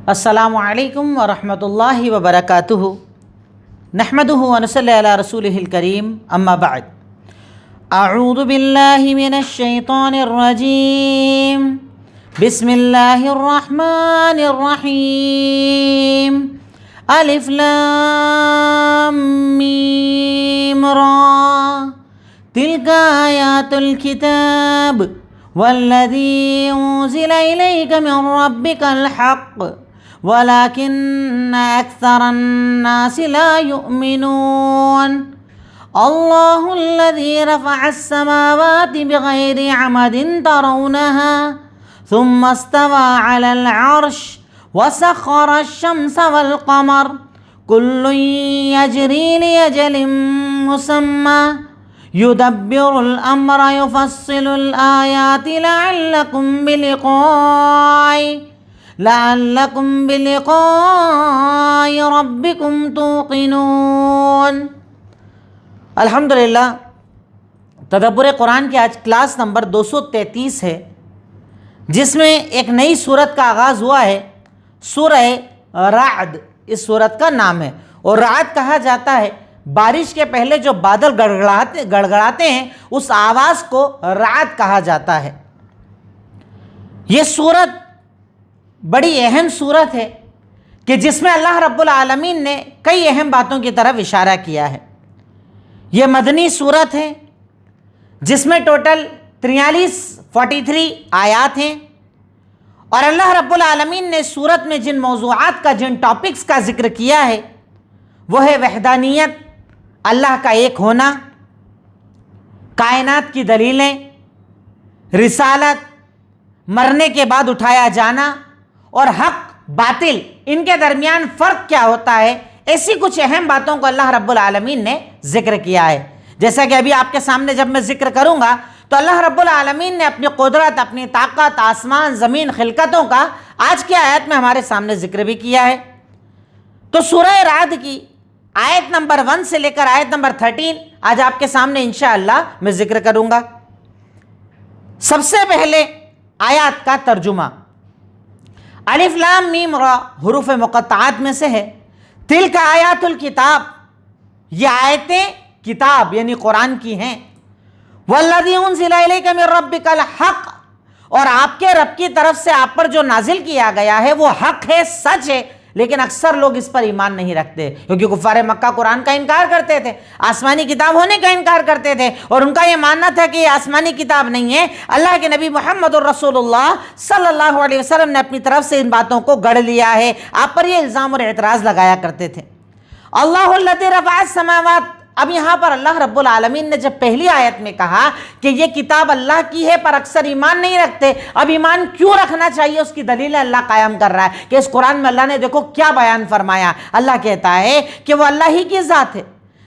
السلام علیکم ورحمۃ اللہ وبرکاتہ نحمدہ ونصلی علی رسولہ الکریم اما بعد اعوذ باللہ من الشیطان الرجیم بسم اللہ الرحمن الرحیم الف لام میم را تلک آیات الکتاب والذی انزل الیک من ربک الحق ولكن أكثر الناس لا يؤمنون الله الذي رفع السماوات بغير عمد ترونها ثم استوى على العرش وسخر الشمس والقمر كل يجري لأجل مسمى يدبر الأمر يفصل الآيات لعلكم بلقاء ربكم توقنون۔ الحمدللہ تدبر قرآن کی آج کلاس نمبر 233 ہے، جس میں ایک نئی سورت کا آغاز ہوا ہے۔ سورہ رعد اس سورت کا نام ہے، اور رعد کہا جاتا ہے بارش کے پہلے جو بادل گڑگڑاتے ہیں اس آواز کو رعد کہا جاتا ہے۔ یہ سورت بڑی اہم صورت ہے کہ جس میں اللہ رب العالمین نے کئی اہم باتوں کی طرف اشارہ کیا ہے۔ یہ مدنی صورت ہے جس میں ٹوٹل 43 آیات ہیں، اور اللہ رب العالمین نے صورت میں جن موضوعات کا، جن ٹاپکس کا ذکر کیا ہے وہ ہے وحدانیت، اللہ کا ایک ہونا، کائنات کی دلیلیں، رسالت، مرنے کے بعد اٹھایا جانا، اور حق باطل ان کے درمیان فرق کیا ہوتا ہے۔ ایسی کچھ اہم باتوں کو اللہ رب العالمین نے ذکر کیا ہے۔ جیسا کہ ابھی آپ کے سامنے جب میں ذکر کروں گا تو اللہ رب العالمین نے اپنی قدرت، اپنی طاقت، آسمان زمین خلقتوں کا آج کی آیت میں ہمارے سامنے ذکر بھی کیا ہے۔ تو سورہ رعد کی آیت نمبر 1 سے لے کر آیت نمبر 13 آج آپ کے سامنے انشاءاللہ میں ذکر کروں گا۔ سب سے پہلے آیات کا ترجمہ۔ الف لام میم را حروف مقطعات میں سے ہے۔ تلک آیات الکتاب، یہ آیتیں کتاب یعنی قرآن کی ہیں۔ والذی انزل الیک من ربک الحق، اور آپ کے رب کی طرف سے آپ پر جو نازل کیا گیا ہے وہ حق ہے، سچ ہے، لیکن اکثر لوگ اس پر ایمان نہیں رکھتے، کیونکہ کفار مکہ قرآن کا انکار کرتے تھے، آسمانی کتاب ہونے کا انکار کرتے تھے، اور ان کا یہ ماننا تھا کہ یہ آسمانی کتاب نہیں ہے۔ اللہ کے نبی محمد الرسول اللہ صلی اللہ علیہ وسلم نے اپنی طرف سے ان باتوں کو گڑھ لیا ہے، آپ پر یہ الزام اور اعتراض لگایا کرتے تھے۔ اللہ الذی رفع السماوات، اب یہاں پر اللہ رب العالمین نے جب پہلی آیت میں کہا کہ یہ کتاب اللہ کی ہے پر اکثر ایمان نہیں رکھتے، اب ایمان کیوں رکھنا چاہیے اس کی دلیل اللہ قائم کر رہا ہے کہ اس قرآن میں اللہ نے دیکھو کیا بیان فرمایا۔ اللہ کہتا ہے کہ وہ اللہ ہی کی ذات ہے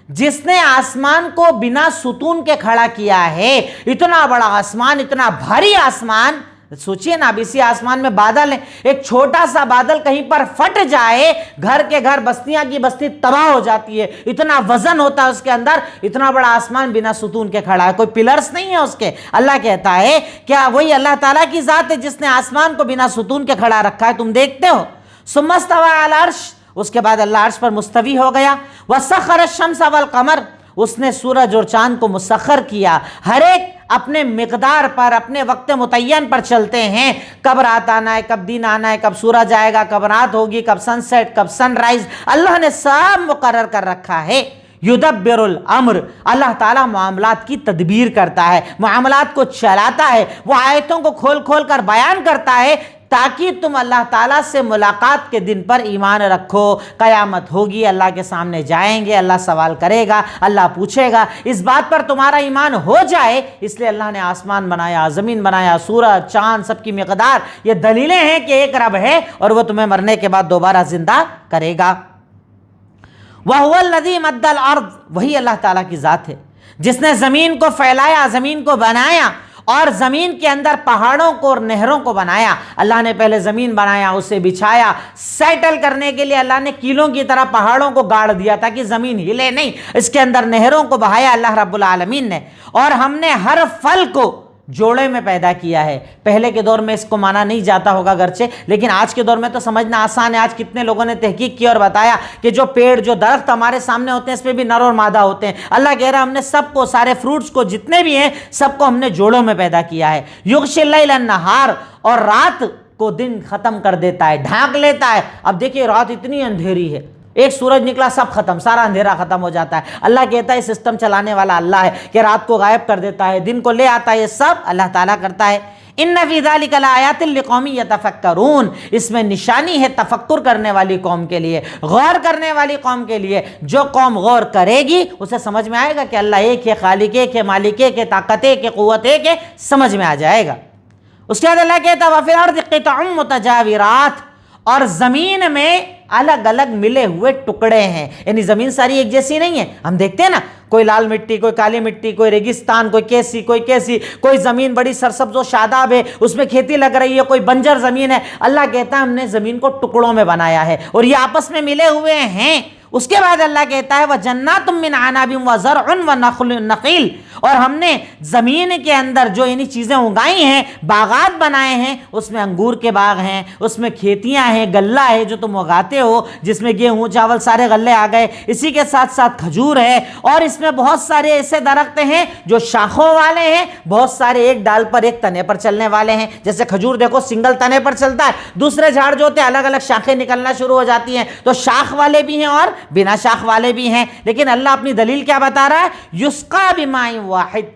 جس نے آسمان کو بنا ستون کے کھڑا کیا ہے۔ اتنا بڑا آسمان، اتنا بھاری آسمان، سوچئے نا، اب اسی آسمان میں بادل ہیں، ایک چھوٹا سا بادل کہیں پر پھٹ جائے، گھر کے گھر، بستیاں کی بستی تباہ ہو جاتی ہے، اتنا وزن ہوتا ہے اس کے اندر۔ اتنا بڑا آسمان بنا ستون کے کھڑا ہے، کوئی پلرز نہیں ہے اس کے۔ اللہ کہتا ہے کیا وہی اللہ تعالیٰ کی ذات ہے جس نے آسمان کو بنا ستون کے کھڑا رکھا ہے، تم دیکھتے ہو۔ ثم استوى علی العرش، اس کے بعد اللہ عرش پر مستوی ہو گیا۔ وسخر الشمس والقمر، اس نے سورج اور چاند کو مسخر کیا، ہر ایک اپنے مقدار پر، اپنے وقت متعین پر چلتے ہیں۔ کب رات آنا ہے، کب دن آنا ہے، کب سورج آئے گا، کب رات ہوگی، کب سن سیٹ، کب سن رائز، اللہ نے سب مقرر کر رکھا ہے۔ یدبر الامر، اللہ تعالیٰ معاملات کی تدبیر کرتا ہے، معاملات کو چلاتا ہے، وہ آیتوں کو کھول کھول کر بیان کرتا ہے تاکہ تم اللہ تعالیٰ سے ملاقات کے دن پر ایمان رکھو۔ قیامت ہوگی، اللہ کے سامنے جائیں گے، اللہ سوال کرے گا، اللہ پوچھے گا، اس بات پر تمہارا ایمان ہو جائے، اس لیے اللہ نے آسمان بنایا، زمین بنایا، سورج چاند سب کی مقدار، یہ دلیلیں ہیں کہ ایک رب ہے اور وہ تمہیں مرنے کے بعد دوبارہ زندہ کرے گا۔ وَهُوَ الَّذِي مَدَّ الْأَرْضِ، وہی اللہ تعالیٰ کی ذات ہے جس نے زمین کو پھیلایا، زمین کو بنایا، اور زمین کے اندر پہاڑوں کو اور نہروں کو بنایا۔ اللہ نے پہلے زمین بنایا، اسے بچھایا، سیٹل کرنے کے لیے اللہ نے کیلوں کی طرح پہاڑوں کو گاڑ دیا تاکہ زمین ہلے نہیں، اس کے اندر نہروں کو بہایا اللہ رب العالمین نے، اور ہم نے ہر پھل کو جوڑے میں پیدا کیا ہے۔ پہلے کے دور میں اس کو مانا نہیں جاتا ہوگا گرچہ، لیکن آج کے دور میں تو سمجھنا آسان ہے۔ آج کتنے لوگوں نے تحقیق کی اور بتایا کہ جو پیڑ، جو درخت ہمارے سامنے ہوتے ہیں، اس میں بھی نر اور مادہ ہوتے ہیں۔ اللہ کہہ رہا ہے ہم نے سب کو، سارے فروٹس کو، جتنے بھی ہیں سب کو ہم نے جوڑوں میں پیدا کیا ہے۔ یغشی اللیل النہار، اور رات کو دن ختم کر دیتا ہے، ڈھانک لیتا ہے۔ اب دیکھیے رات اتنی اندھیری ہے، ایک سورج نکلا سب ختم، سارا اندھیرا ختم ہو جاتا ہے۔ اللہ کہتا ہے سسٹم چلانے والا اللہ ہے کہ رات کو غائب کر دیتا ہے، دن کو لے آتا ہے، یہ سب اللہ تعالیٰ کرتا ہے۔ ان فی ذلک لآیات لقوم یتفکرون، اس میں نشانی ہے تفکر کرنے والی قوم کے لیے، غور کرنے والی قوم کے لیے۔ جو قوم غور کرے گی اسے سمجھ میں آئے گا کہ اللہ ایک ہے، خالق ایک ہے، مالک ایک ہے، طاقت ایک ہے، قوت ایک ہے، سمجھ میں آ جائے گا۔ اس کے بعد اللہ کہتا ہے وَفِي الْأَرْضِ قِطَعٌ مُتَجَاوِرَاتٌ، اور زمین میں الگ الگ ملے ہوئے ٹکڑے ہیں، یعنی زمین ساری ایک جیسی نہیں ہے۔ ہم دیکھتے ہیں نا، کوئی لال مٹی، کوئی کالی مٹی، کوئی ریگستان، کوئی کیسی، کوئی کیسی، کوئی زمین بڑی سرسبز و شاداب ہے، اس میں کھیتی لگ رہی ہے، کوئی بنجر زمین ہے۔ اللہ کہتا ہے ہم نے زمین کو ٹکڑوں میں بنایا ہے اور یہ آپس میں ملے ہوئے ہیں۔ اس کے بعد اللہ کہتا ہے وَجَنَّاتٌ مِّنْ عَنَابٍ وَزَرْعٌ وَنَخِيلٌ، اور ہم نے زمین کے اندر جو یعنی چیزیں اگائی ہیں، باغات بنائے ہیں، اس میں انگور کے باغ ہیں، اس میں کھیتیاں ہیں، غلہ ہے جو تم اگاتے ہو، جس میں گیہوں چاول سارے غلے آ گئے، اسی کے ساتھ ساتھ کھجور ہے، اور اس میں بہت سارے ایسے درخت ہیں جو شاخوں والے ہیں، بہت سارے ایک ڈال پر ایک تنے پر چلنے والے ہیں۔ جیسے کھجور دیکھو سنگل تنے پر چلتا ہے، دوسرے جھاڑ جو ہوتے ہیں الگ الگ شاخیں نکلنا شروع ہو جاتی ہیں، تو شاخ والے بھی ہیں اور بنا شاخ والے بھی ہیں۔ لیکن اللہ اپنی دلیل کیا بتا رہا ہے؟ یسقا بماء واحد،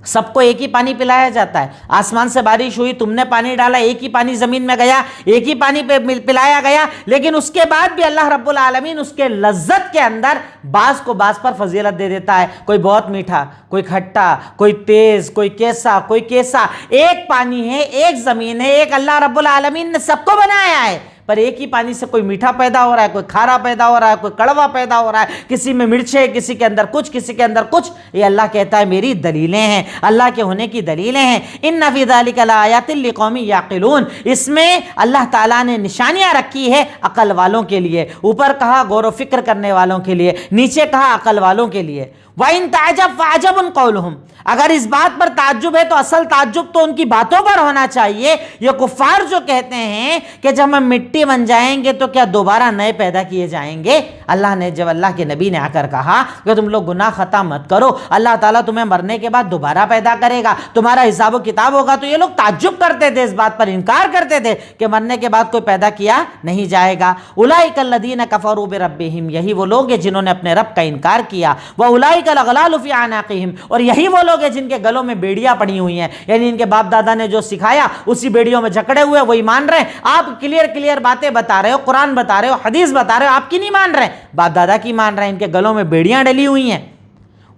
سب کو ایک ہی پانی پلایا جاتا ہے۔ آسمان سے بارش ہوئی، تم نے پانی ڈالا، ایک ہی پانی زمین میں گیا، ایک ہی پانی پہ پلایا گیا، لیکن اس کے بعد بھی اللہ رب العالمین اس کے لذت کے اندر بعض کو بعض پر فضیلت دے دیتا ہے۔ کوئی بہت میٹھا، کوئی کھٹا، کوئی تیز، کوئی کیسا، کوئی کیسا۔ ایک پانی ہے، ایک زمین ہے، ایک اللہ رب العالمین نے سب کو بنایا ہے، پر ایک ہی پانی سے کوئی میٹھا پیدا ہو رہا ہے، کوئی کھارا پیدا ہو رہا ہے، کوئی کڑوا پیدا ہو رہا ہے، کسی میں مرچ ہے، کسی کے اندر کچھ، کسی کے اندر کچھ۔ یہ اللہ کہتا ہے میری دلیلیں ہیں، اللہ کے ہونے کی دلیلیں ہیں۔ ان فی ذلک لآیات لقوم یعقلون، اس میں اللہ تعالیٰ نے نشانیاں رکھی ہے عقل والوں کے لیے۔ اوپر کہا غور و فکر کرنے والوں کے لیے، نیچے کہا عقل والوں کے لیے۔ وَإِن تَعْجَبْ فَعَجَبٌ قَوْلُهُمْ، اگر اس بات پر تعجب ہے تو اصل تعجب تو ان کی باتوں پر ہونا چاہیے۔ یہ کفار جو کہتے ہیں کہ جب ہم مٹی بن جائیں گے تو کیا دوبارہ نئے پیدا کیے جائیں گے؟ اللہ نے جب اللہ کے نبی نے آ کر کہا کہ تم لوگ گناہ خطا مت کرو، اللہ تعالیٰ تمہیں مرنے کے بعد دوبارہ پیدا کرے گا، تمہارا حساب و کتاب ہوگا، تو یہ لوگ تعجب کرتے تھے، اس بات پر انکار کرتے تھے کہ مرنے کے بعد کوئی پیدا کیا نہیں جائے گا۔ اولئک الذین کفروا بربہم، یہی وہ لوگ ہیں جنہوں نے اپنے رب کا انکار کیا۔ واولئک الاغلال فی اعناقہم، اور یہی وہ لوگ ہیں جن کے گلوں میں بیڑیاں پڑی ہوئی ہیں، یعنی ان کے باپ دادا نے جو سکھایا اسی بیڑیوں میں جکڑے ہوئے وہی مان رہے ہیں۔ آپ کلیئر باتیں بتا رہے ہو، قرآن بتا رہے ہو، حدیث بتا رہے ہو، آپ کی نہیں مان رہے، باپ دادا کی مان رہے ہیں، ان کے گلوں میں بیڑیاں ڈلی ہوئی ہیں۔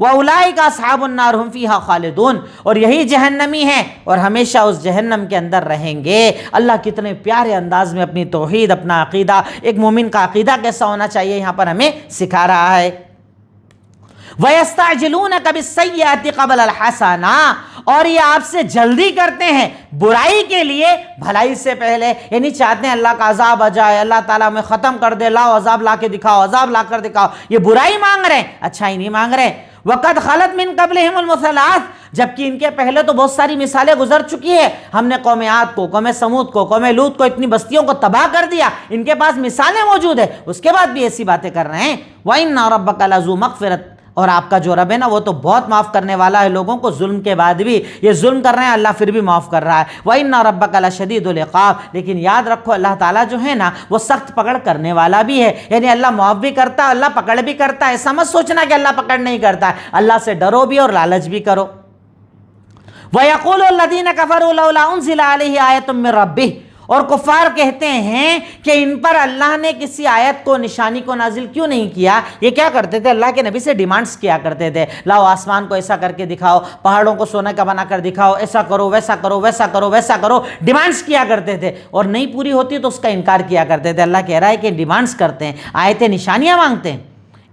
وَأُولَئِكَ أَصْحَابُ النَّارِ هُمْ فِيهَا خَالِدُونَ، اور یہی جہنمی ہیں اور ہمیشہ اس جہنم کے اندر رہیں گے۔ اللہ کتنے پیارے انداز میں اپنی توحید، اپنا عقیدہ، ایک مومن کا عقیدہ کیسا ہونا چاہیے یہاں پر ہمیں سکھا رہا ہے۔ وَيَسْتَعْجِلُونَكَ بِالسَّيِّئَةِ قَبْلَ الْحَسَنَةِ، اور یہ آپ سے جلدی کرتے ہیں برائی کے لیے بھلائی سے پہلے، یعنی چاہتے ہیں اللہ کا عذاب آ جائے، اللہ تعالیٰ ہمیں ختم کر دے، لاؤ عذاب لا کے دکھاؤ، عذاب لا کر دکھاؤ۔ یہ برائی مانگ رہے ہیں، اچھائی نہیں مانگ رہے۔ وَقَدْ خَلَتْ مِن قَبْلِهِمُ الْمَثَلَاتُ، جبکہ ان کے پہلے تو بہت ساری مثالیں گزر چکی ہے۔ ہم نے قوم عاد کو، قوم سمود کو، قوم لوط کو، اتنی بستیوں کو تباہ کر دیا، ان کے پاس مثالیں موجود ہیں، اس کے بعد بھی ایسی باتیں کر رہے ہیں۔ وَإِنَّ رَبَّكَ لَذُو مَغْفِرَةٍ، اور آپ کا جو رب ہے نا وہ تو بہت معاف کرنے والا ہے لوگوں کو، ظلم کے بعد بھی یہ ظلم کر رہے ہیں اللہ پھر بھی معاف کر رہا ہے۔ وَإِنَّ رَبَّكَ لَشَدِيدُ الْعِقَابِ، لیکن یاد رکھو اللہ تعالیٰ جو ہے نا وہ سخت پکڑ کرنے والا بھی ہے، یعنی اللہ معاف بھی کرتا ہے، اللہ پکڑ بھی کرتا ہے۔ ایسا مت سوچنا کہ اللہ پکڑ نہیں کرتا ہے، اللہ سے ڈرو بھی اور لالچ بھی کرو۔ وَيَقُولُ الَّذِينَ كَفَرُوا لَوْلَا أُنزِلَ عَلَيْهِ آيَةٌ مِّن رَّبِّهِ، اور کفار کہتے ہیں کہ ان پر اللہ نے کسی آیت کو، نشانی کو نازل کیوں نہیں کیا۔ یہ کیا کرتے تھے؟ اللہ کے نبی سے ڈیمانڈز کیا کرتے تھے، لاؤ آسمان کو ایسا کر کے دکھاؤ، پہاڑوں کو سونے کا بنا کر دکھاؤ، ایسا کرو، ویسا کرو، ویسا کرو، ویسا کرو، ڈیمانڈز کیا کرتے تھے، اور نہیں پوری ہوتی تو اس کا انکار کیا کرتے تھے۔ اللہ کہہ رہا ہے کہ ڈیمانڈز کرتے ہیں، آیتیں، نشانیاں مانگتے ہیں۔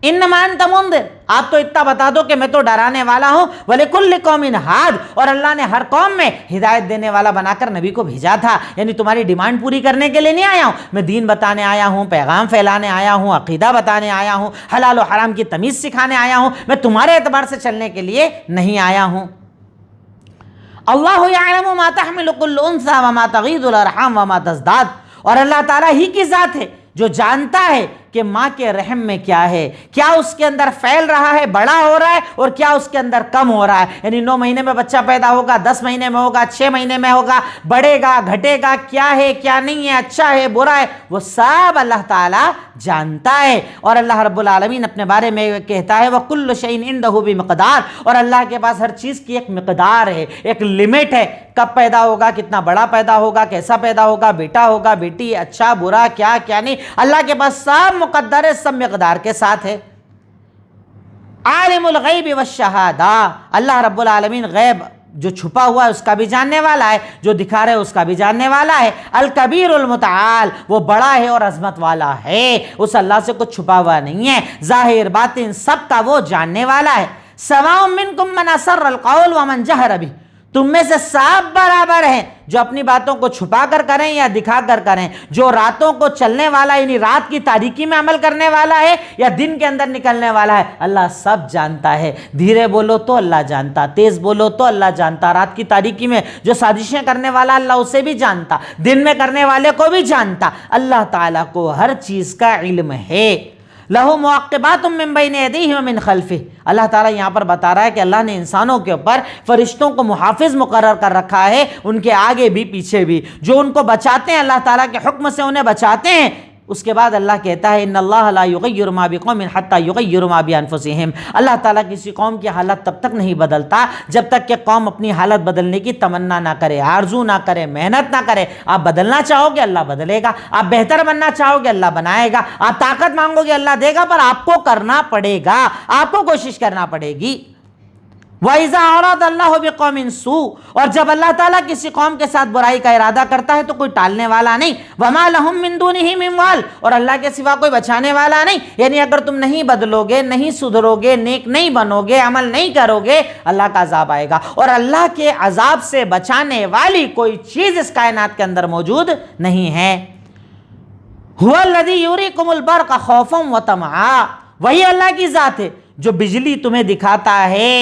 انما انت منذر، آپ تو اتنا بتا دو کہ میں تو ڈرانے والا ہوں۔ وَلِكُلِّ قَوْمٍ هَادٍ، اور اللہ نے ہر قوم میں ہدایت دینے والا بنا کر نبی کو بھیجا تھا، یعنی تمہاری ڈیمانڈ پوری کرنے کے لیے نہیں آیا ہوں، میں دین بتانے آیا ہوں، پیغام پھیلانے آیا ہوں، عقیدہ بتانے آیا ہوں، حلال و حرام کی تمیز سکھانے آیا ہوں، میں تمہارے اعتبار سے چلنے کے لیے نہیں آیا ہوں۔ اللہ یعلم ما تحمل کل انثی وما تغیض الارحام وما تزداد، اور اللہ تعالیٰ ہی کی ذات ہے جو جانتا ہے کہ ماں کے رحم میں کیا ہے، کیا اس کے اندر پھیل رہا ہے، بڑا ہو رہا ہے، اور کیا اس کے اندر کم ہو رہا ہے، یعنی 9 مہینے میں بچہ پیدا ہوگا، 10 مہینے میں ہوگا، 6 مہینے میں ہوگا، بڑھے گا گھٹے گا، کیا ہے کیا نہیں ہے، اچھا ہے برا ہے، وہ سب اللہ تعالیٰ جانتا ہے۔ اور اللہ رب العالمین اپنے بارے میں کہتا ہے وَكُلُّ شَيْءٍ عِندَهُ بِمِقْدَارٍ، اور اللہ کے پاس ہر چیز کی ایک مقدار ہے، ایک لمٹ ہے، کب پیدا ہوگا، کتنا بڑا پیدا ہوگا، کیسا پیدا ہوگا، بیٹا ہوگا بیٹی، اچھا برا کیا کیا نہیں، اللہ کے پاس سب مقدر ہے، سب مقدار کے ساتھ ہے۔ عالم الغیب والشہادہ، اللہ رب العالمین غیب جو چھپا ہوا ہے اس کا بھی جاننے والا ہے، جو دکھا رہے اس کا بھی جاننے والا ہے۔ الکبیر المتعال، وہ بڑا ہے اور عظمت والا ہے، اس اللہ سے کچھ چھپا ہوا نہیں ہے، ظاہر باطن سب کا وہ جاننے والا ہے۔ سواء منکم من اسر القول ومن جہر بہ، تم میں سے سب برابر ہیں، جو اپنی باتوں کو چھپا کر کریں یا دکھا کر کریں، جو راتوں کو چلنے والا یعنی رات کی تاریکی میں عمل کرنے والا ہے یا دن کے اندر نکلنے والا ہے، اللہ سب جانتا ہے۔ دھیرے بولو تو اللہ جانتا، تیز بولو تو اللہ جانتا، رات کی تاریکی میں جو سازشیں کرنے والا اللہ اسے بھی جانتا، دن میں کرنے والے کو بھی جانتا، اللہ تعالیٰ کو ہر چیز کا علم ہے۔ لَهُ مُعَقِّبَاتٌ مِّن بَيْنِ يَدَيْهِ وَمِنْ خَلْفِهِ، اللہ تعالیٰ یہاں پر بتا رہا ہے کہ اللہ نے انسانوں کے اوپر فرشتوں کو محافظ مقرر کر رکھا ہے، ان کے آگے بھی پیچھے بھی، جو ان کو بچاتے ہیں، اللہ تعالیٰ کے حکم سے انہیں بچاتے ہیں۔ اس کے بعد اللہ کہتا ہے ان اللہ لا یغیر ما بقوم حتی یغیروا ما بانفسہم، اللہ تعالیٰ کسی قوم کی حالت تب تک نہیں بدلتا جب تک کہ قوم اپنی حالت بدلنے کی تمنا نہ کرے، آرزو نہ کرے، محنت نہ کرے۔ آپ بدلنا چاہو گے اللہ بدلے گا، آپ بہتر بننا چاہو گے اللہ بنائے گا، آپ طاقت مانگو گے اللہ دے گا، پر آپ کو کرنا پڑے گا، آپ کو کوشش کرنا پڑے گی۔ وَإِذَا أَرَادَ اللَّهُ بِقَوْمٍ سُوءًا، اور جب اللہ تعالیٰ کسی قوم کے ساتھ برائی کا ارادہ کرتا ہے تو کوئی ٹالنے والا نہیں۔ وَمَا لَهُم مِّن دُونِهِ مِن وَالٍ، اور اللہ کے سوا کوئی بچانے والا نہیں، یعنی اگر تم نہیں بدلو گے، نہیں سدھرو گے، نیک نہیں بنو گے، عمل نہیں کرو گے، اللہ کا عذاب آئے گا، اور اللہ کے عذاب سے بچانے والی کوئی چیز اس کائنات کے اندر موجود نہیں ہے۔ هُوَ الَّذِي يُرِيكُمُ الْبَرْقَ خَوْفًا وَطَمَعًا، وہی اللہ کی ذات ہے جو بجلی تمہیں دکھاتا ہے،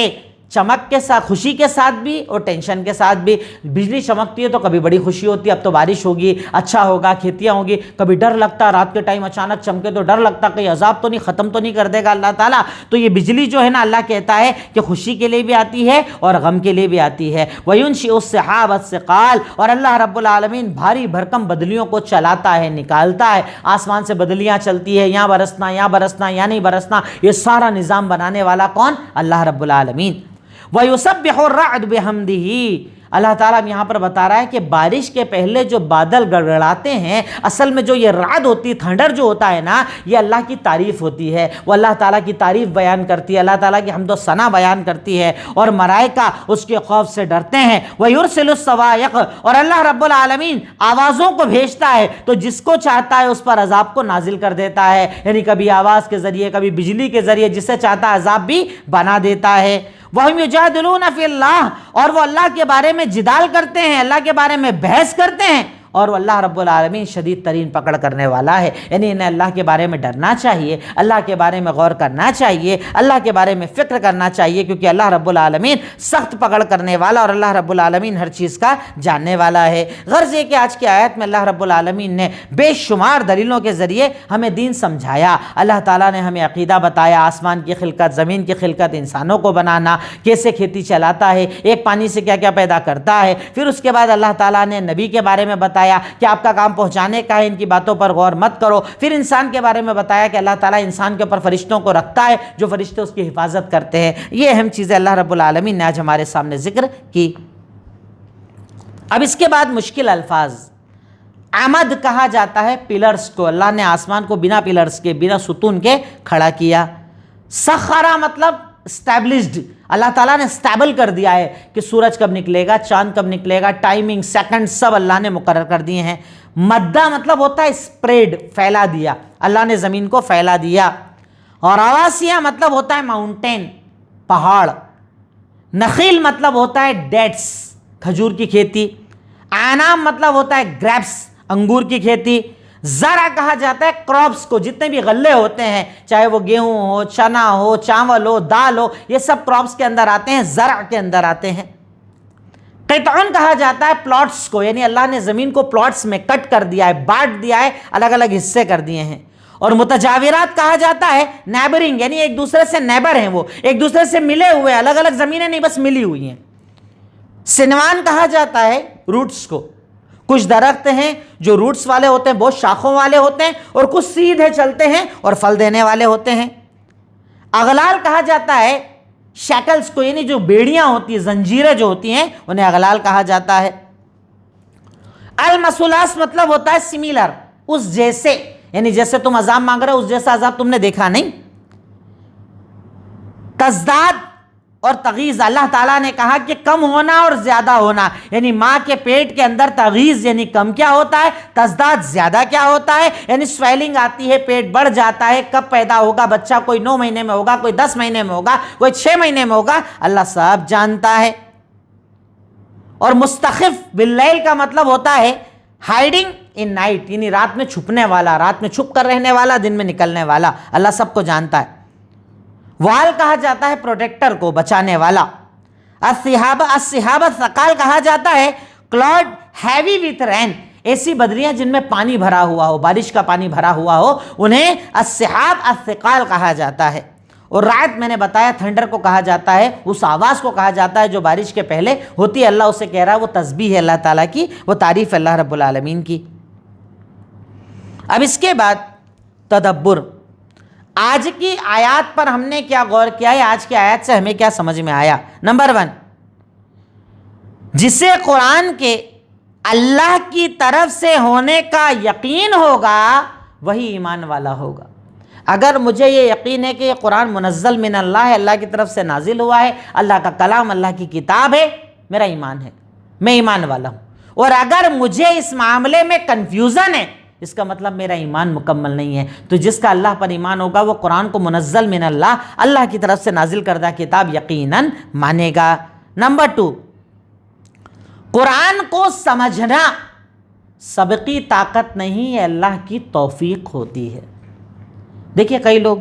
چمک کے ساتھ، خوشی کے ساتھ بھی اور ٹینشن کے ساتھ بھی۔ بجلی چمکتی ہے تو کبھی بڑی خوشی ہوتی ہے، اب تو بارش ہوگی، اچھا ہوگا، کھیتیاں ہوں گی، کبھی ڈر لگتا، رات کے ٹائم اچانک چمکے تو ڈر لگتا کہیں عذاب تو نہیں، ختم تو نہیں کر دے گا اللہ تعالیٰ۔ تو یہ بجلی جو ہے نا، اللہ کہتا ہے کہ خوشی کے لیے بھی آتی ہے اور غم کے لیے بھی آتی ہے۔ وَيُنشِئُ السَّحَابَ الثِّقَالَ، اور اللہ رب العالمین بھاری بھرکم بدلیوں کو چلاتا ہے، نکالتا ہے، آسمان سے بدلیاں چلتی ہے، یہاں برسنا، یہاں برسنا، یہاں نہیں برسنا، یہ سارا نظام بنانے والا کون؟ اللہ رب العالمین۔ وَيُسَبِّحُ الرَّعْدُ بِحَمْدِهِ، اللہ تعالیٰ یہاں پر بتا رہا ہے کہ بارش کے پہلے جو بادل گڑگڑاتے ہیں، اصل میں جو یہ رعد ہوتی ہے، تھنڈر جو ہوتا ہے نا، یہ اللہ کی تعریف ہوتی ہے، وہ اللہ تعالیٰ کی تعریف بیان کرتی ہے، اللہ تعالیٰ کی حمد و ثنا بیان کرتی ہے، اور ملائکہ اس کے خوف سے ڈرتے ہیں۔ وَيُرْسِلُ الصَّوَاعِقَ، اور اللہ رب العالمین آوازوں کو بھیجتا ہے تو جس کو چاہتا ہے اس پر عذاب کو نازل کر دیتا ہے، یعنی کبھی آواز کے ذریعے، کبھی بجلی کے ذریعے، جسے چاہتا ہے عذاب بھی بنا دیتا ہے۔ وَهُمْ يُجَادِلُونَ فِي اللَّهِ، اور وہ اللہ کے بارے میں جدال کرتے ہیں، اللہ کے بارے میں بحث کرتے ہیں، اور وہ اللہ رب العالمین شدید ترین پکڑ کرنے والا ہے، یعنی انہیں اللہ کے بارے میں ڈرنا چاہیے، اللہ کے بارے میں غور کرنا چاہیے، اللہ کے بارے میں فکر کرنا چاہیے، کیونکہ اللہ رب العالمین سخت پکڑ کرنے والا اور اللہ رب العالمین ہر چیز کا جاننے والا ہے۔ غرض یہ کہ آج کی آیت میں اللہ رب العالمین نے بے شمار دلیلوں کے ذریعے ہمیں دین سمجھایا، اللہ تعالیٰ نے ہمیں عقیدہ بتایا، آسمان کی خلقت، زمین کی خلقت، انسانوں کو بنانا، کیسے کھیتی چلاتا ہے، ایک پانی سے کیا کیا پیدا کرتا ہے، پھر اس کے بعد اللہ تعالیٰ نے نبی کے بارے میں بتایا کہ آپ کا کام پہنچانے کا ہے، ان کی باتوں پر غور مت کرو، پھر انسان کے بارے میں بتایا کہ اللہ تعالیٰ انسان کے اوپر فرشتوں کو رکھتا ہے، جو فرشتے اس کی حفاظت کرتے ہیں۔ یہ اہم چیزیں اللہ رب العالمین نے آج ہمارے سامنے ذکر کی۔ اب اس کے بعد مشکل الفاظ، عمد کہا جاتا ہے پلرز کو، اللہ نے آسمان کو بنا پلرز کے، بنا ستون کے کھڑا کیا۔ سخرا مطلب اسٹیبلشڈ، اللہ تعالیٰ نے اسٹیبل کر دیا ہے کہ سورج کب نکلے گا، چاند کب نکلے گا، ٹائمنگ، سیکنڈ سب اللہ نے مقرر کر دیے ہیں۔ مدہ مطلب ہوتا ہے اسپریڈ، پھیلا دیا، اللہ نے زمین کو پھیلا دیا۔ اور رواسیہ مطلب ہوتا ہے ماؤنٹین، پہاڑ۔ نخیل مطلب ہوتا ہے ڈیٹس، کھجور کی کھیتی۔ اعناب مطلب ہوتا ہے گریپس، انگور کی کھیتی۔ زرع کہا جاتا ہے کراپس کو، جتنے بھی غلے ہوتے ہیں، چاہے وہ گیہوں ہو، چنا ہو، چاول ہو، دال ہو، یہ سب کراپس کے اندر آتے ہیں، زرع کے اندر آتے ہیں۔ قطعن کہا جاتا ہے پلاٹس کو، یعنی اللہ نے زمین کو پلاٹس میں کٹ کر دیا ہے، بانٹ دیا ہے، الگ الگ حصے کر دیے ہیں۔ اور متجاورات کہا جاتا ہے نیبرنگ، یعنی ایک دوسرے سے نیبر ہیں، وہ ایک دوسرے سے ملے ہوئے، الگ الگ زمینیں نہیں بس ملی ہوئی ہیں۔ سنوان کہا جاتا ہے روٹس کو، کچھ درخت ہیں جو روٹس والے ہوتے ہیں، بہت شاخوں والے ہوتے ہیں، اور کچھ سیدھے چلتے ہیں اور پھل دینے والے ہوتے ہیں۔ اغلال کہا جاتا ہے شیکلز کو، یعنی جو بیڑیاں ہوتی ہیں، زنجیریں جو ہوتی ہیں، انہیں اغلال کہا جاتا ہے۔ المثلاث مطلب ہوتا ہے سمیلر، اس جیسے، یعنی جیسے تم عذاب مانگ رہے ہو اس جیسا عذاب تم نے دیکھا نہیں۔ تزداد اور تغیظ، اللہ تعالیٰ نے کہا کہ کم ہونا اور زیادہ ہونا، یعنی ماں کے پیٹ کے اندر تغیظ یعنی کم کیا ہوتا ہے، تزداد زیادہ کیا ہوتا ہے، یعنی سویلنگ آتی ہے، پیٹ بڑھ جاتا ہے۔ کب پیدا ہوگا بچہ، کوئی 9 مہینے میں ہوگا، کوئی 10 مہینے میں ہوگا، کوئی 6 مہینے میں ہوگا، اللہ سب جانتا ہے۔ اور مستخف باللیل کا مطلب ہوتا ہے ہائیڈنگ ان نائٹ، یعنی رات میں چھپنے والا، رات میں چھپ کر رہنے والا، دن میں نکلنے والا، اللہ سب کو جانتا ہے۔ وال کہا جاتا ہے پروٹیکٹر کو، بچانے والا۔ السحاب ثقال کہا جاتا ہے کلاؤڈ ہیوی وتھ رین، ایسی بدریاں جن میں پانی بھرا ہوا ہو، بارش کا پانی بھرا ہوا ہو، انہیں السحاب الثقال کہا جاتا ہے۔ اور رعد میں نے بتایا تھنڈر کو کہا جاتا ہے، اس آواز کو کہا جاتا ہے جو بارش کے پہلے ہوتی ہے، اللہ اسے کہہ رہا ہے، وہ تسبیح ہے اللہ تعالیٰ کی، وہ تعریف اللہ رب العالمین کی۔ اب اس کے بعد تدبر، آج کی آیات پر ہم نے کیا غور کیا ہے، آج کی آیات سے ہمیں کیا سمجھ میں آیا۔ نمبر 1، جسے قرآن کے اللہ کی طرف سے ہونے کا یقین ہوگا وہی ایمان والا ہوگا۔ اگر مجھے یہ یقین ہے کہ یہ قرآن منزل من اللہ ہے، اللہ کی طرف سے نازل ہوا ہے، اللہ کا کلام، اللہ کی کتاب ہے، میرا ایمان ہے، میں ایمان والا ہوں۔ اور اگر مجھے اس معاملے میں کنفیوژن ہے، اس کا مطلب میرا ایمان مکمل نہیں ہے۔ تو جس کا اللہ پر ایمان ہوگا وہ قرآن کو منزل من اللہ، اللہ کی طرف سے نازل کردہ کتاب یقیناً مانے گا۔ نمبر 2، قرآن کو سمجھنا سبقی طاقت نہیں ہے، اللہ کی توفیق ہوتی ہے۔ دیکھیے کئی لوگ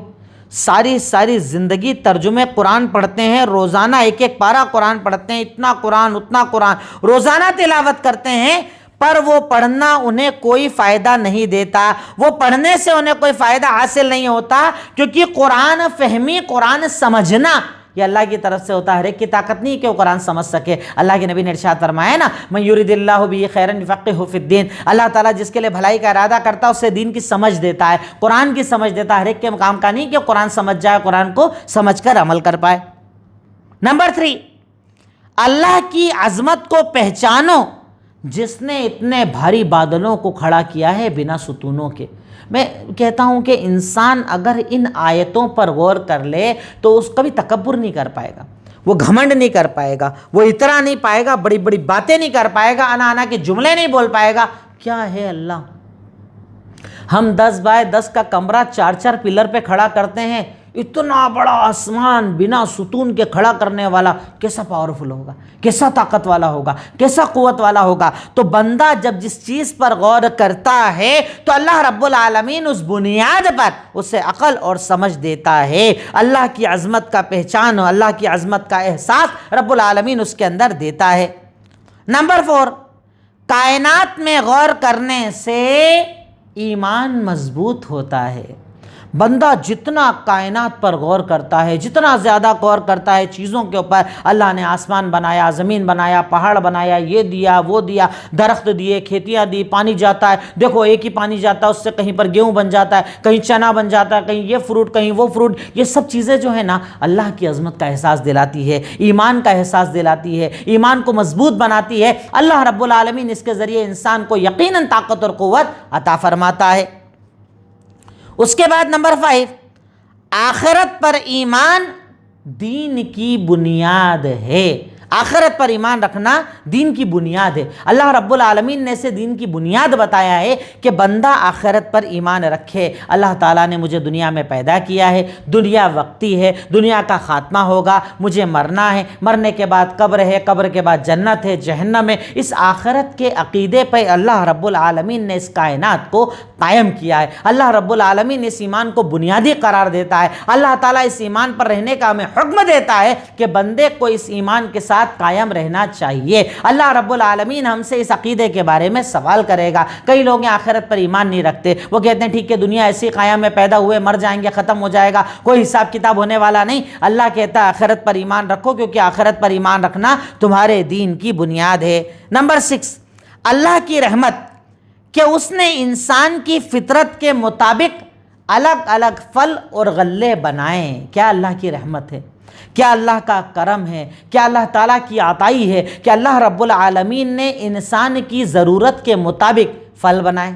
ساری زندگی ترجمے قرآن پڑھتے ہیں، روزانہ ایک ایک پارہ قرآن پڑھتے ہیں، اتنا قرآن اتنا قرآن روزانہ تلاوت کرتے ہیں، پر وہ پڑھنا انہیں کوئی فائدہ نہیں دیتا، وہ پڑھنے سے انہیں کوئی فائدہ حاصل نہیں ہوتا، کیونکہ قرآن فہمی، قرآن سمجھنا یہ اللہ کی طرف سے ہوتا ہے۔ ہر ایک کی طاقت نہیں کہ وہ قرآن سمجھ سکے۔ اللہ کے نبی نے ارشاد فرمایا نا، من یرید اللہ بہ خیرا یفقہہ فی الدین، اللہ تعالیٰ جس کے لیے بھلائی کا ارادہ کرتا ہے اسے دین کی سمجھ دیتا ہے، قرآن کی سمجھ دیتا ہے۔ ہر ایک کے مقام کا نہیں کہ قرآن سمجھ جائے، قرآن کو سمجھ کر عمل کر پائے۔ نمبر 3، اللہ کی عظمت کو پہچانو جس نے اتنے بھاری بادلوں کو کھڑا کیا ہے بنا ستونوں کے۔ میں کہتا ہوں کہ انسان اگر ان آیتوں پر غور کر لے تو اس کبھی تکبر نہیں کر پائے گا، وہ گھمنڈ نہیں کر پائے گا، وہ اترا نہیں پائے گا، بڑی بڑی باتیں نہیں کر پائے گا، انا کے جملے نہیں بول پائے گا۔ کیا ہے اللہ، ہم 10 بائی 10 کا کمرہ 4 پلر پہ کھڑا کرتے ہیں، اتنا بڑا آسمان بنا ستون کے کھڑا کرنے والا کیسا پاورفل ہوگا، کیسا طاقت والا ہوگا، کیسا قوت والا ہوگا۔ تو بندہ جب جس چیز پر غور کرتا ہے تو اللہ رب العالمین اس بنیاد پر اسے عقل اور سمجھ دیتا ہے، اللہ کی عظمت کا پہچان، اللہ کی عظمت کا احساس رب العالمین اس کے اندر دیتا ہے۔ نمبر 4، کائنات میں غور کرنے سے ایمان مضبوط ہوتا ہے۔ بندہ جتنا کائنات پر غور کرتا ہے، جتنا زیادہ غور کرتا ہے چیزوں کے اوپر، اللہ نے آسمان بنایا، زمین بنایا، پہاڑ بنایا، یہ دیا وہ دیا، درخت دیے، کھیتیاں دی، پانی جاتا ہے، دیکھو ایک ہی پانی جاتا ہے، اس سے کہیں پر گیہوں بن جاتا ہے، کہیں چنا بن جاتا ہے، کہیں یہ فروٹ کہیں وہ فروٹ، یہ سب چیزیں جو ہے نا اللہ کی عظمت کا احساس دلاتی ہے، ایمان کا احساس دلاتی ہے، ایمان کو مضبوط بناتی ہے۔ اللہ رب العالمین اس کے ذریعے انسان کو یقیناً طاقت اور قوت عطا فرماتا ہے۔ اس کے بعد نمبر 5، آخرت پر ایمان دین کی بنیاد ہے۔ آخرت پر ایمان رکھنا دین کی بنیاد ہے۔ اللہ رب العالمین نے اسے دین کی بنیاد بتایا ہے کہ بندہ آخرت پر ایمان رکھے۔ اللہ تعالیٰ نے مجھے دنیا میں پیدا کیا ہے، دنیا وقتی ہے، دنیا کا خاتمہ ہوگا، مجھے مرنا ہے، مرنے کے بعد قبر ہے، قبر کے بعد جنت ہے، جہنم ہے۔ اس آخرت کے عقیدے پہ اللہ رب العالمین نے اس کائنات کو قائم کیا ہے۔ اللہ رب العالمین اس ایمان کو بنیادی قرار دیتا ہے۔ اللہ تعالیٰ اس ایمان پر رہنے کا ہمیں حکم دیتا ہے کہ بندے کو اس ایمان کے ساتھ ساتھ قائم رہنا چاہیے۔ اللہ رب العالمین ہم سے اس عقیدے کے بارے میں سوال کرے گا۔ کئی لوگ آخرت پر ایمان نہیں رکھتے، وہ کہتے ہیں ٹھیک ہے دنیا ایسی قائم ہے، پیدا ہوئے مر جائیں گے، ختم ہو جائے گا، کوئی حساب کتاب ہونے والا نہیں۔ اللہ کہتا ہے آخرت پر ایمان رکھو، کیونکہ آخرت پر ایمان رکھنا تمہارے دین کی بنیاد ہے۔ نمبر 6، اللہ کی رحمت کہ اس نے انسان کی فطرت کے مطابق الگ الگ پھل اور غلے بنائیں۔ کیا اللہ کی رحمت ہے، کیا اللہ کا کرم ہے، کیا اللہ تعالیٰ کی عطائی ہے کہ اللہ رب العالمین نے انسان کی ضرورت کے مطابق پھل بنائے،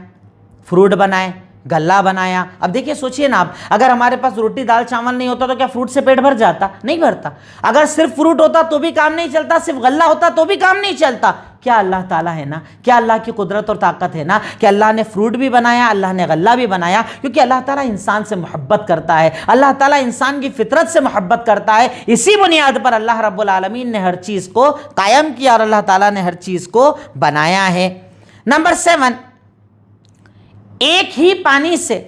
فروٹ بنائے، غلہ بنایا۔ اب دیکھیے سوچئے نا آپ، اگر ہمارے پاس روٹی دال چاول نہیں ہوتا تو کیا فروٹ سے پیٹ بھر جاتا؟ نہیں بھرتا۔ اگر صرف فروٹ ہوتا تو بھی کام نہیں چلتا، صرف غلہ ہوتا تو بھی کام نہیں چلتا۔ کیا اللہ تعالیٰ ہے نا، کیا اللہ کی قدرت اور طاقت ہے نا کہ اللہ نے فروٹ بھی بنایا، اللہ نے غلہ بھی بنایا، کیونکہ اللہ تعالیٰ انسان سے محبت کرتا ہے، اللہ تعالیٰ انسان کی فطرت سے محبت کرتا ہے۔ اسی بنیاد پر اللہ رب العالمین نے ہر چیز کو قائم کیا اور اللہ تعالیٰ نے ہر چیز کو بنایا ہے۔ نمبر 7، ایک ہی پانی سے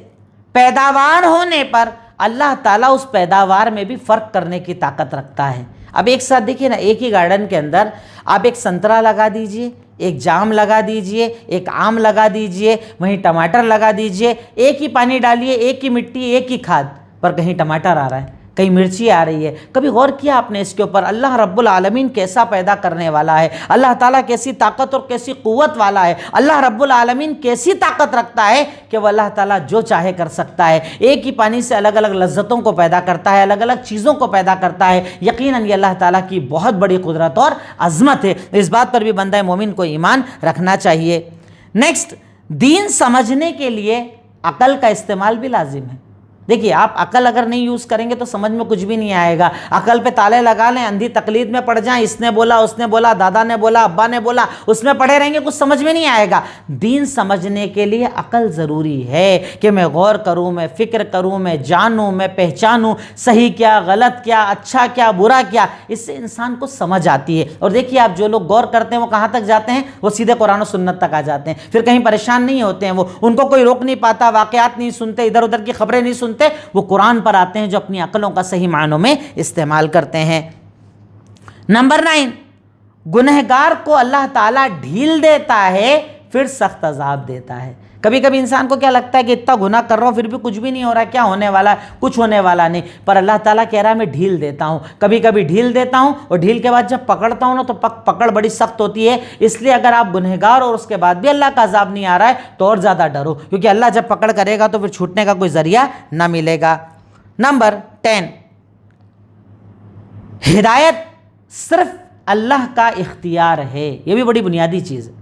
پیداوار ہونے پر اللہ تعالیٰ اس پیداوار میں بھی فرق کرنے کی طاقت رکھتا ہے۔ اب ایک ساتھ دیکھیے نا، ایک ہی گارڈن کے اندر آپ ایک سنترا لگا دیجئے، ایک جام لگا دیجئے، ایک آم لگا دیجئے، وہیں ٹماٹر لگا دیجئے، ایک ہی پانی ڈالیے، ایک ہی مٹی، ایک ہی کھاد، پر کہیں ٹماٹر آ رہا ہے، کہیں مرچی آ رہی ہے۔ کبھی غور کیا آپ نے اس کے اوپر؟ اللہ رب العالمین کیسا پیدا کرنے والا ہے، اللہ تعالیٰ کیسی طاقت اور کیسی قوت والا ہے، اللہ رب العالمین کیسی طاقت رکھتا ہے کہ وہ اللہ تعالیٰ جو چاہے کر سکتا ہے۔ ایک ہی پانی سے الگ الگ لذتوں کو پیدا کرتا ہے، الگ الگ چیزوں کو پیدا کرتا ہے۔ یقیناً یہ اللہ تعالیٰ کی بہت بڑی قدرت اور عظمت ہے، اس بات پر بھی بندہ مومن کو ایمان رکھنا چاہیے۔ نیکسٹ، دین سمجھنے کے لیے عقل کا استعمال بھی لازم ہے۔ دیکھیے آپ عقل اگر نہیں یوز کریں گے تو سمجھ میں کچھ بھی نہیں آئے گا۔ عقل پہ تالے لگا لیں، اندھی تقلید میں پڑ جائیں، اس نے بولا، اس نے بولا، دادا نے بولا، ابا نے بولا، اس میں پڑے رہیں گے، کچھ سمجھ میں نہیں آئے گا۔ دین سمجھنے کے لیے عقل ضروری ہے کہ میں غور کروں، میں فکر کروں، میں جانوں، میں پہچانوں صحیح کیا، غلط کیا، اچھا کیا، برا کیا۔ اس سے انسان کو سمجھ آتی ہے۔ اور دیکھیے آپ جو لوگ غور کرتے ہیں وہ کہاں تک جاتے ہیں؟ وہ سیدھے قرآن و سنت تک آ جاتے ہیں، پھر کہیں پریشان نہیں ہوتے ہیں، وہ ان کو کوئی روک نہیں پاتا، واقعات نہیں سنتے، ادھر ادھر کی خبریں نہیں سنتے، وہ قرآن پر آتے ہیں جو اپنی عقلوں کا صحیح معنوں میں استعمال کرتے ہیں۔ نمبر 9، گنہگار کو اللہ تعالیٰ ڈھیل دیتا ہے پھر سخت عذاب دیتا ہے۔ کبھی کبھی انسان کو کیا لگتا ہے کہ اتنا گناہ کر رہا ہوں پھر بھی کچھ بھی نہیں ہو رہا، کیا ہونے والا ہے؟ کچھ ہونے والا نہیں، پر اللہ تعالیٰ کہہ رہا ہے میں ڈھیل دیتا ہوں، کبھی کبھی ڈھیل دیتا ہوں، اور ڈھیل کے بعد جب پکڑتا ہوں نا تو پکڑ بڑی سخت ہوتی ہے۔ اس لیے اگر آپ گنہگار اور اس کے بعد بھی اللہ کا عذاب نہیں آ رہا ہے تو اور زیادہ ڈرو، کیونکہ اللہ جب پکڑ کرے گا تو پھر چھوٹنے کا کوئی ذریعہ نہ ملے گا۔ نمبر 10، ہدایت صرف اللہ کا اختیار ہے۔ یہ بھی بڑی بنیادی چیز ہے۔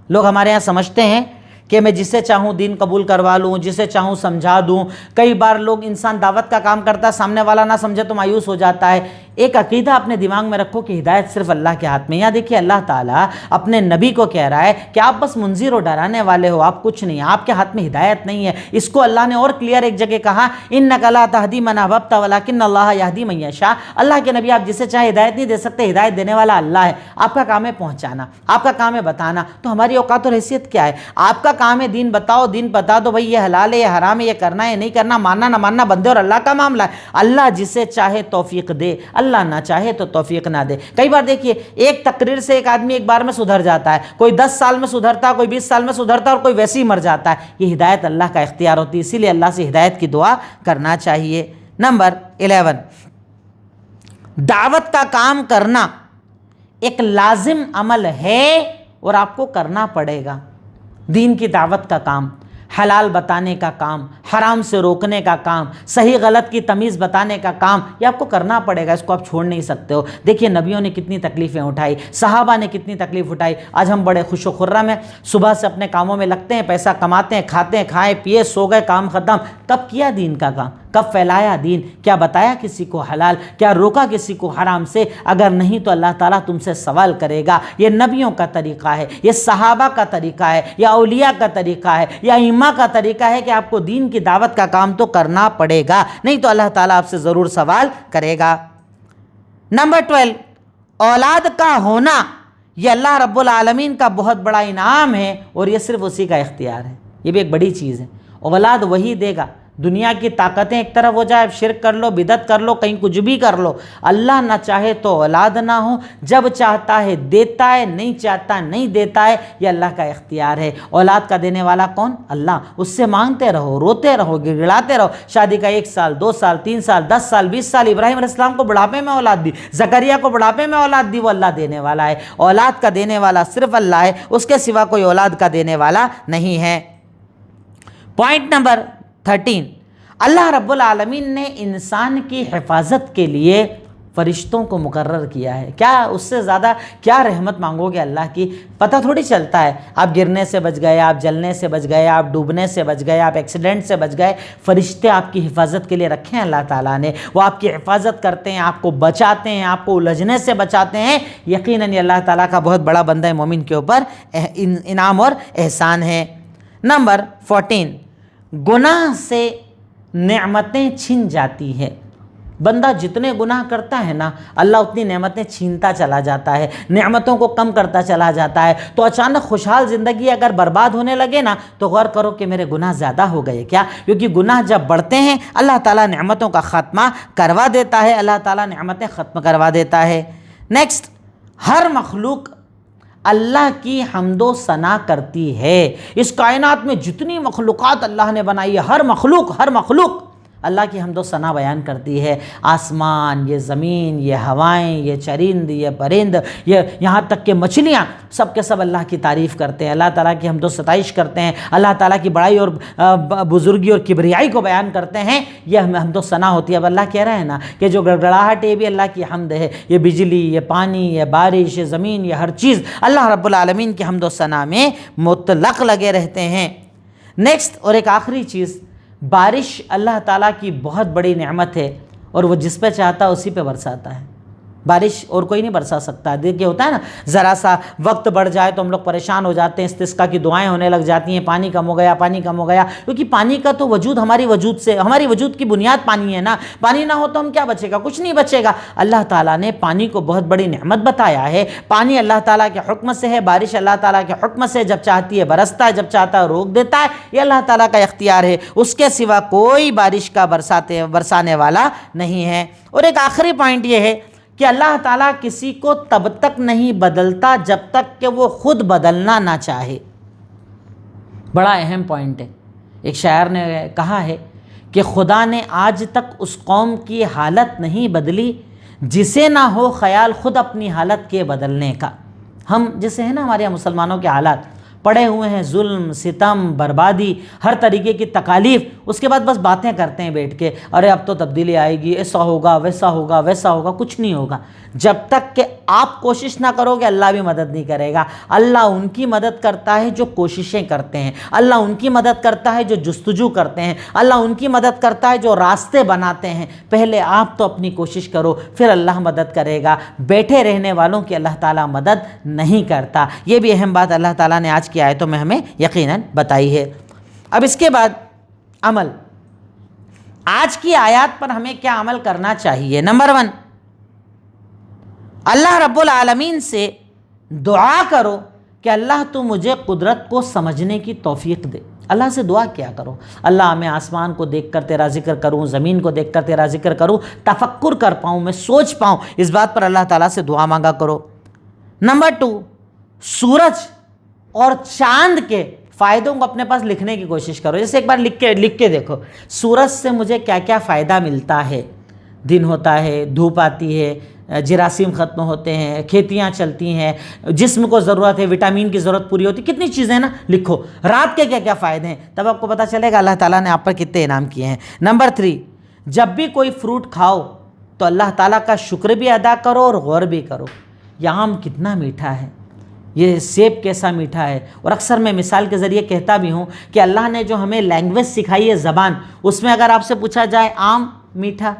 لوگ ہمارے ہاں سمجھتے ہیں کہ میں جسے چاہوں دین قبول کروا لوں، جسے چاہوں سمجھا دوں۔ کئی بار لوگ انسان دعوت کا کام کرتا ہے، سامنے والا نہ سمجھے تو مایوس ہو جاتا ہے۔ ایک عقیدہ اپنے دماغ میں رکھو کہ ہدایت صرف اللہ کے ہاتھ میں۔ یہاں دیکھیے اللہ تعالیٰ اپنے نبی کو کہہ رہا ہے کہ آپ بس منذر و ڈرانے والے ہو، آپ کچھ نہیں، آپ کے ہاتھ میں ہدایت نہیں ہے۔ اس کو اللہ نے اور کلیئر ایک جگہ کہا، اِنَّکَ لَا تَهْدِی مَنْ أَحْبَبْتَ وَلَٰكِنَّ اللَّهَ يَهْدِی مَن یَشَاءُ۔ اللہ کے نبی آپ جسے چاہے ہدایت نہیں دے سکتے، ہدایت دینے والا اللہ ہے۔ آپ کا کام ہے پہنچانا، آپ کا کام ہے بتانا۔ تو ہماری اوقات اور حیثیت کیا ہے؟ آپ کا کام ہے دین بتاؤ، دین بتا دو بھائی یہ حلال ہے، یہ حرام ہے، یہ کرنا ہے، نہیں کرنا، ماننا نہ ماننا بندے اور اللہ کا معاملہ ہے۔ اللہ جسے چاہے توفیق دے، اللہ نہ چاہے تو توفیق نہ دے۔ کئی بار دیکھیے ایک تقریر سے ایک آدمی ایک بار میں سدھر جاتا ہے، کوئی 10 سال میں سدھرتا ہے، کوئی 20 سال میں سدھرتا ہے، اور کوئی ویسے ہی مر جاتا ہے۔ یہ ہدایت اللہ کا اختیار ہوتی ہے، اسی لیے اللہ سے ہدایت کی دعا کرنا چاہیے۔ نمبر 11، دعوت کا کام کرنا ایک لازم عمل ہے اور آپ کو کرنا پڑے گا۔ دین کی دعوت کا کام، حلال بتانے کا کام، حرام سے روکنے کا کام، صحیح غلط کی تمیز بتانے کا کام، یہ آپ کو کرنا پڑے گا، اس کو آپ چھوڑ نہیں سکتے ہو۔ دیکھیے نبیوں نے کتنی تکلیفیں اٹھائی، صحابہ نے کتنی تکلیف اٹھائی۔ آج ہم بڑے خوش و خرم ہیں، صبح سے اپنے کاموں میں لگتے ہیں، پیسہ کماتے ہیں، کھاتے ہیں، کھائے پیے، سو گئے، کام ختم۔ کب کیا دین کا کام؟ کب پھیلایا دین؟ کیا بتایا کسی کو حلال؟ کیا روکا کسی کو حرام سے؟ اگر نہیں تو اللہ تعالیٰ تم سے سوال کرے گا۔ یہ نبیوں کا طریقہ ہے، یہ صحابہ کا طریقہ ہے، یا اولیاء کا طریقہ ہے، یا ائمہ کا طریقہ ہے کہ آپ کو دین کی دعوت کا کام تو کرنا پڑے گا، نہیں تو اللہ تعالیٰ آپ سے ضرور سوال کرے گا۔ نمبر 12، اولاد کا ہونا یہ اللہ رب العالمین کا بہت بڑا انعام ہے اور یہ صرف اسی کا اختیار ہے۔ یہ بھی ایک بڑی چیز ہے۔ اولاد وہی دے گا دنیا کی طاقتیں ایک طرف ہو جائے، شرک کر لو، بدعت کر لو، کہیں کچھ بھی کر لو، اللہ نہ چاہے تو اولاد نہ ہو، جب چاہتا ہے دیتا ہے، نہیں چاہتا نہیں دیتا ہے، یہ اللہ کا اختیار ہے۔ اولاد کا دینے والا کون؟ اللہ۔ اس سے مانگتے رہو، روتے رہو، گڑگڑاتے رہو۔ شادی کا 1 سال، 2 سال، 3 سال، 10 سال، 20 سال، ابراہیم علیہ السلام کو بڑھاپے میں اولاد دی، زکریا کو بڑھاپے میں اولاد دی، وہ اللہ دینے والا ہے۔ اولاد کا دینے والا صرف اللہ ہے، اس کے سوا کوئی اولاد کا دینے والا نہیں ہے۔ پوائنٹ نمبر 13، اللہ رب العالمین نے انسان کی حفاظت کے لیے فرشتوں کو مقرر کیا ہے۔ کیا اس سے زیادہ کیا رحمت مانگو گے اللہ کی؟ پتہ تھوڑی چلتا ہے، آپ گرنے سے بچ گئے، آپ جلنے سے بچ گئے، آپ ڈوبنے سے بچ گئے، آپ ایکسیڈنٹ سے بچ گئے، فرشتے آپ کی حفاظت کے لیے رکھے ہیں اللہ تعالیٰ نے، وہ آپ کی حفاظت کرتے ہیں، آپ کو بچاتے ہیں، آپ کو الجھنے سے بچاتے ہیں۔ یقیناً یہ اللہ تعالیٰ کا بہت بڑا بندہ مومن کے اوپر انعام اور احسان ہے۔ نمبر 14، گناہ سے نعمتیں چھن جاتی ہے۔ بندہ جتنے گناہ کرتا ہے نا، اللہ اتنی نعمتیں چھینتا چلا جاتا ہے، نعمتوں کو کم کرتا چلا جاتا ہے۔ تو اچانک خوشحال زندگی اگر برباد ہونے لگے نا، تو غور کرو کہ میرے گناہ زیادہ ہو گئے کیا؟ کیونکہ گناہ جب بڑھتے ہیں اللہ تعالیٰ نعمتوں کا خاتمہ کروا دیتا ہے، اللہ تعالیٰ نعمتیں ختم کروا دیتا ہے۔ نیکسٹ، ہر مخلوق اللہ کی حمد و ثنا کرتی ہے۔ اس کائنات میں جتنی مخلوقات اللہ نے بنائی ہے، ہر مخلوق اللہ کی حمد و ثنا بیان کرتی ہے۔ آسمان، یہ زمین، یہ ہوائیں، یہ چرند، یہ پرند، یہ یہاں تک کہ مچھلیاں، سب کے سب اللہ کی تعریف کرتے ہیں، اللہ تعالیٰ کی حمد و ستائش کرتے ہیں، اللہ تعالیٰ کی بڑائی اور بزرگی اور کبریائی کو بیان کرتے ہیں۔ یہ حمد و ثنا ہوتی ہے۔ اب اللہ کہہ رہے ہیں نا کہ جو گڑگڑاہٹ ہے یہ بھی اللہ کی حمد ہے، یہ بجلی، یہ پانی، یہ بارش، یہ زمین، یہ ہر چیز اللہ رب العالمین کی حمد و ثنا میں مطلق لگے رہتے ہیں۔ نیکسٹ، اور ایک آخری چیز، بارش اللہ تعالیٰ کی بہت بڑی نعمت ہے، اور وہ جس پہ چاہتا ہے اسی پہ برساتا ہے۔ بارش اور کوئی نہیں برسا سکتا۔ دیکھیے ہوتا ہے نا، ذرا سا وقت بڑھ جائے تو ہم لوگ پریشان ہو جاتے ہیں، استسقاء کی دعائیں ہونے لگ جاتی ہیں، پانی کم ہو گیا، پانی کم ہو گیا، کیونکہ پانی کا تو وجود ہماری وجود کی بنیاد پانی ہے نا۔ پانی نہ ہو تو ہم کیا بچے گا؟ کچھ نہیں بچے گا۔ اللہ تعالیٰ نے پانی کو بہت بڑی نعمت بتایا ہے۔ پانی اللہ تعالیٰ کے حکم سے ہے، بارش اللہ تعالیٰ کے حکم سے، جب چاہتی ہے برستا ہے، جب چاہتا ہے روک دیتا ہے، یہ اللہ تعالیٰ کا اختیار ہے، اس کے سوا کوئی بارش کا برسانے والا نہیں ہے۔ اور ایک آخری پوائنٹ یہ ہے کہ اللہ تعالیٰ کسی کو تب تک نہیں بدلتا جب تک کہ وہ خود بدلنا نہ چاہے۔ بڑا اہم پوائنٹ ہے۔ ایک شاعر نے کہا ہے کہ خدا نے آج تک اس قوم کی حالت نہیں بدلی جسے نہ ہو خیال خود اپنی حالت کے بدلنے کا۔ ہم جیسے ہیں نا ہمارے یہاں مسلمانوں کے حالات پڑے ہوئے ہیں، ظلم، ستم، بربادی، ہر طریقے کی تکالیف، اس کے بعد بس باتیں کرتے ہیں بیٹھ کے، ارے اب تو تبدیلی آئے گی، ایسا ہوگا، ویسا ہوگا، ویسا ہوگا۔ کچھ نہیں ہوگا جب تک کہ آپ کوشش نہ کرو گے، اللہ بھی مدد نہیں کرے گا۔ اللہ ان کی مدد کرتا ہے جو کوششیں کرتے ہیں، اللہ ان کی مدد کرتا ہے جو جستجو کرتے ہیں، اللہ ان کی مدد کرتا ہے جو راستے بناتے ہیں۔ پہلے آپ تو اپنی کوشش کرو، پھر اللہ مدد کرے گا۔ بیٹھے رہنے والوں کی اللہ تعالیٰ مدد نہیں کرتا۔ یہ بھی اہم بات اللہ تعالیٰ نے آج کی آیتوں میں ہمیں یقیناً بتائی ہے۔ اب اس کے بعد عمل، آج کی آیات پر ہمیں کیا عمل کرنا چاہیے؟ نمبر 1، اللہ رب العالمین سے دعا کرو کہ اللہ تو مجھے قدرت کو سمجھنے کی توفیق دے۔ اللہ سے دعا کیا کرو، اللہ میں آسمان کو دیکھ کر تیرا ذکر کروں، زمین کو دیکھ کر تیرا ذکر کروں، تفکر کر پاؤں، میں سوچ پاؤں، اس بات پر اللہ تعالیٰ سے دعا مانگا کرو۔ نمبر 2، سورج اور چاند کے فائدوں کو اپنے پاس لکھنے کی کوشش کرو۔ جیسے ایک بار لکھ کے دیکھو، سورج سے مجھے کیا کیا فائدہ ملتا ہے، دن ہوتا ہے، دھوپ آتی ہے، جراثیم ختم ہوتے ہیں، کھیتیاں چلتی ہیں، جسم کو ضرورت ہے، وٹامن کی ضرورت پوری ہوتی ہے، کتنی چیزیں نا، لکھو۔ رات کے کیا کیا فائدے ہیں، تب آپ کو پتہ چلے گا اللہ تعالیٰ نے آپ پر کتنے انعام کیے ہیں۔ نمبر 3، جب بھی کوئی فروٹ کھاؤ تو اللہ تعالیٰ کا شکر بھی ادا کرو اور غور بھی کرو، یہ آم کتنا میٹھا ہے، یہ سیب کیسا میٹھا ہے۔ اور اکثر میں مثال کے ذریعے کہتا بھی ہوں کہ اللہ نے جو ہمیں لینگویج سکھائی ہے، زبان، اس میں اگر آپ سے پوچھا جائے آم میٹھا،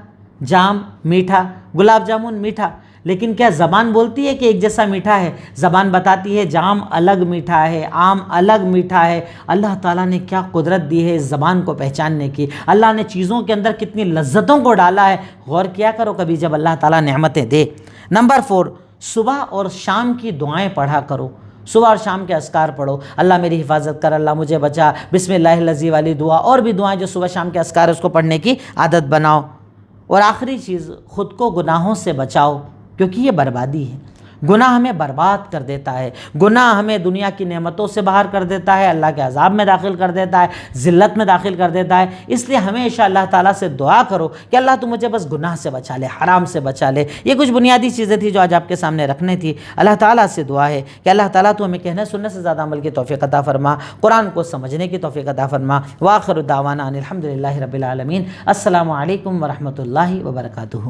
جام میٹھا، گلاب جامن میٹھا، لیکن کیا زبان بولتی ہے کہ ایک جیسا میٹھا ہے؟ زبان بتاتی ہے جام الگ میٹھا ہے، آم الگ میٹھا ہے۔ اللہ تعالیٰ نے کیا قدرت دی ہے اس زبان کو پہچاننے کی، اللہ نے چیزوں کے اندر کتنی لذتوں کو ڈالا ہے، غور کیا کرو کبھی جب اللہ تعالیٰ نعمتیں دے۔ نمبر 4، صبح اور شام کی دعائیں پڑھا کرو۔ صبح اور شام کے اذکار پڑھو، اللہ میری حفاظت کر، اللہ مجھے بچا، بسم اللہ الذی والی دعا، اور بھی دعائیں جو صبح شام کے اذکار اس کو پڑھنے کی عادت بناؤ۔ اور آخری چیز، خود کو گناہوں سے بچاؤ، کیونکہ یہ بربادی ہے۔ گناہ ہمیں برباد کر دیتا ہے، گناہ ہمیں دنیا کی نعمتوں سے باہر کر دیتا ہے، اللہ کے عذاب میں داخل کر دیتا ہے، ذلت میں داخل کر دیتا ہے۔ اس لیے ہمیشہ اللہ تعالیٰ سے دعا کرو کہ اللہ تو مجھے بس گناہ سے بچا لے، حرام سے بچا لے۔ یہ کچھ بنیادی چیزیں تھیں جو آج آپ کے سامنے رکھنی تھی۔ اللہ تعالیٰ سے دعا ہے کہ اللہ تعالیٰ تو ہمیں کہنے سننے سے زیادہ عمل کی توفیق عطا فرما، قرآن کو سمجھنے کی توفیق عطا فرما۔ وآخر دعوانا ان الحمد للہ رب العالمین۔ السلام علیکم ورحمۃ اللہ وبرکاتہ۔